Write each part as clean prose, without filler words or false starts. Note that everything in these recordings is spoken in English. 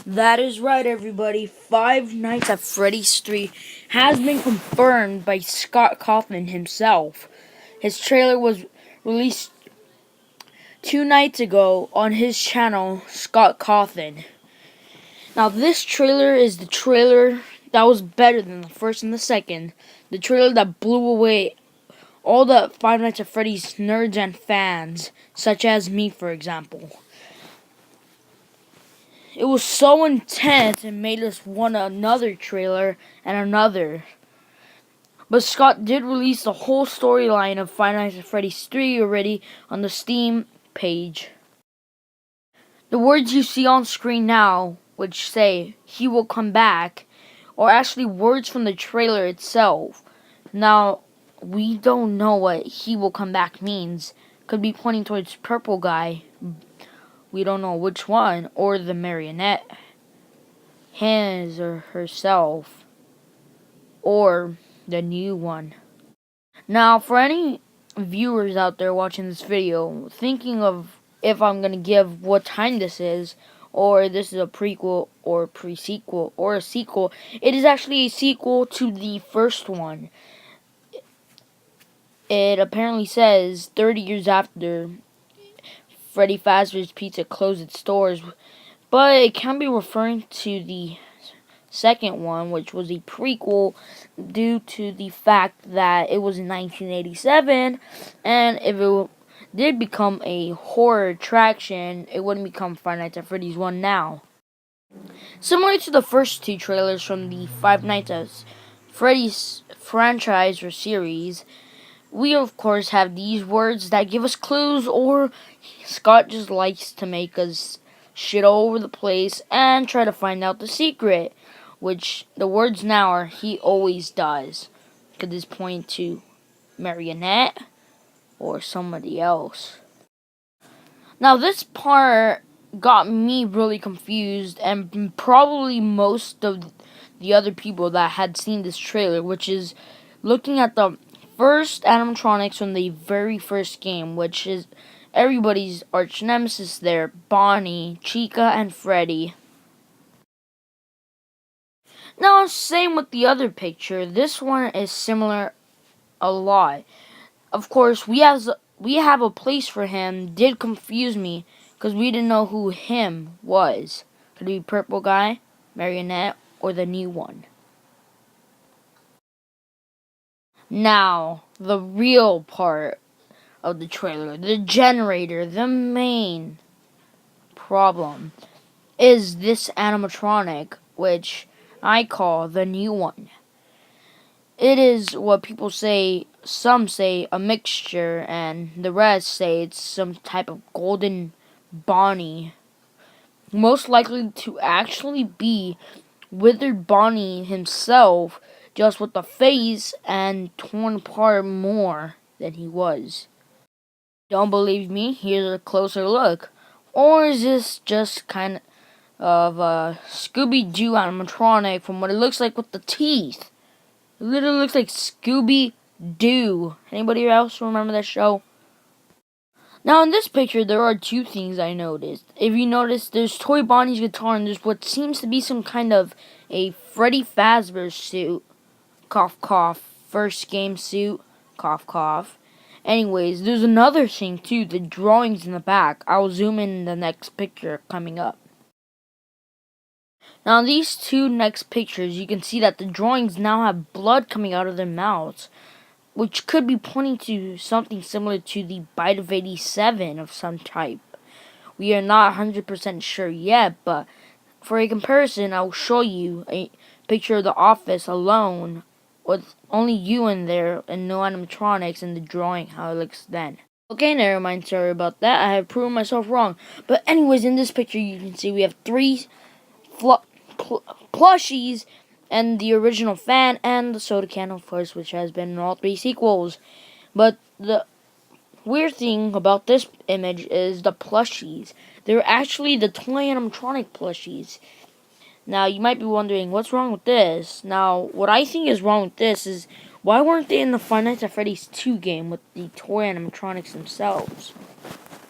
That is right, everybody. Five Nights at Freddy's 3 has been confirmed by Scott Kaufman himself. His trailer was released 2 nights ago on his channel, Scott Kaufman. Now, this trailer is the trailer that was better than the first and the second. The trailer that blew away all the Five Nights at Freddy's nerds and fans, such as me, for example. It was so intense it made us want another trailer and another. But Scott did release the whole storyline of Five Nights at Freddy's 3 already on the Steam page. The words you see on screen now, which say, "He will come back," are actually words from the trailer itself. Now, we don't know what "he will come back" means. Could be pointing towards Purple Guy. We don't know which one, or the marionette, his or herself, or the new one. Now, for any viewers out there watching this video, thinking of if I'm going to give what time this is, or this is a prequel, or pre-sequel, or a sequel, it is actually a sequel to the first one. It apparently says 30 years after Freddy Fazbear's Pizza closed its doors, but it can be referring to the second one, which was a prequel due to the fact that it was in 1987, and if it did become a horror attraction, it wouldn't become Five Nights at Freddy's 1 now. Similar to the first two trailers from the Five Nights at Freddy's franchise or series, we of course have these words that give us clues, or Scott just likes to make us shit all over the place and try to find out the secret, which the words now are "he always does." Could this point to Marionette or somebody else? Now, this part got me really confused, and probably most of the other people that had seen this trailer, which is looking at the first animatronics from the very first game, which is everybody's arch nemesis there, Bonnie, Chica, and Freddy. Now, same with the other picture. This one is similar a lot. Of course, we have a place for him. Did confuse me because we didn't know who him was. Could it be Purple Guy, Marionette, or the new one? Now, the real part of the trailer, the generator, the main problem, is this animatronic, which I call the new one. It is what people say, some say a mixture, and the rest say it's some type of golden Bonnie. Most likely to actually be withered Bonnie himself, just with the face and torn apart more than he was. Don't believe me? Here's a closer look. Or is this just kind of a Scooby-Doo animatronic from what it looks like with the teeth? It literally looks like Scooby-Doo. Anybody else remember that show? Now, in this picture, there are two things I noticed. If you notice, there's Toy Bonnie's guitar, and there's what seems to be some kind of a Freddy Fazbear suit. Cough, cough. First game suit. Cough, cough. Anyways, there's another thing, too. The drawings in the back. I'll zoom in the next picture coming up. Now, in these two next pictures, you can see that the drawings now have blood coming out of their mouths, which could be pointing to something similar to the Bite of 87 of some type. We are not 100% sure yet, but for a comparison, I will show you a picture of the office alone, with only you in there and no animatronics in the drawing, how it looks then. Okay, never mind, sorry about that. I have proven myself wrong. But anyways, in this picture, you can see we have three plushies, and the original fan, and the soda can, of course, which has been in all three sequels. But the weird thing about this image is the plushies. They're actually the toy animatronic plushies. Now, you might be wondering, what's wrong with this? Now, what I think is wrong with this is, why weren't they in the Five Nights at Freddy's 2 game with the toy animatronics themselves?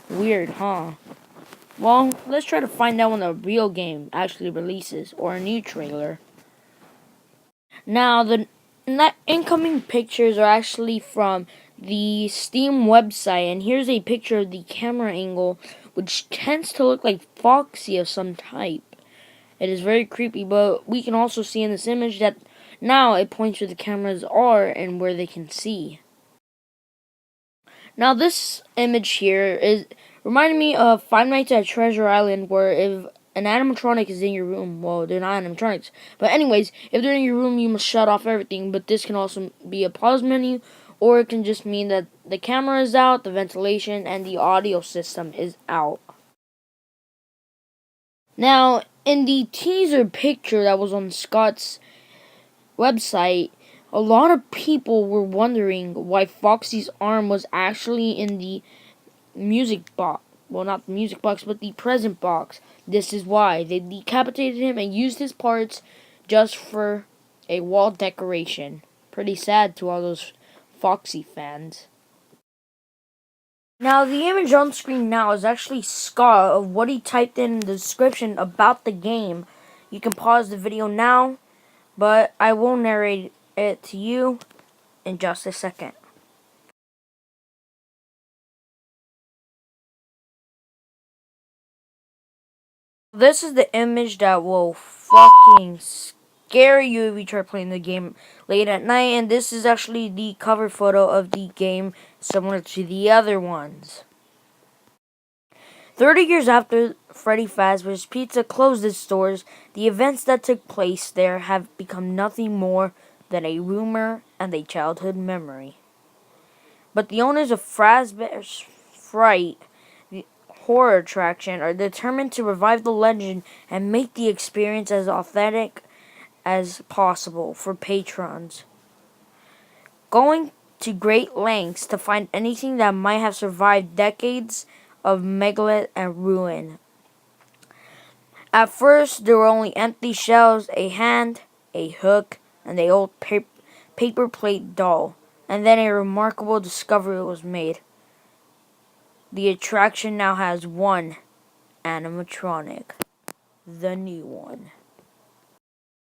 Weird, huh? Well, let's try to find out when the real game actually releases or a new trailer. Now, the incoming pictures are actually from the Steam website, and here's a picture of the camera angle, which tends to look like Foxy of some type. It is very creepy, but we can also see in this image that now it points where the cameras are and where they can see. Now, this image here is reminding me of Five Nights at Treasure Island, where if an animatronic is in your room, well, they're not animatronics, but anyways, if they're in your room, you must shut off everything. But this can also be a pause menu, or it can just mean that the camera is out, the ventilation, and the audio system is out. Now, in the teaser picture that was on Scott's website, a lot of people were wondering why Foxy's arm was actually in the music box. Well, not the music box, but the present box. This is why. They decapitated him and used his parts just for a wall decoration. Pretty sad to all those Foxy fans. Now, the image on screen now is actually Scott of what he typed in the description about the game. You can pause the video now, but I will narrate it to you in just a second. This is the image that will fucking scare you if you try playing the game late at night, and this is actually the cover photo of the game, similar to the other ones. 30 years after Freddy Fazbear's Pizza closed its doors, the events that took place there have become nothing more than a rumor and a childhood memory. But the owners of Fazbear's Fright, the horror attraction, are determined to revive the legend and make the experience as authentic as possible for patrons, going to great lengths to find anything that might have survived decades of megalith and ruin. At first, there were only empty shells, a hand, a hook, and a old paper plate doll. And then a remarkable discovery was made. The attraction now has one animatronic, the new one.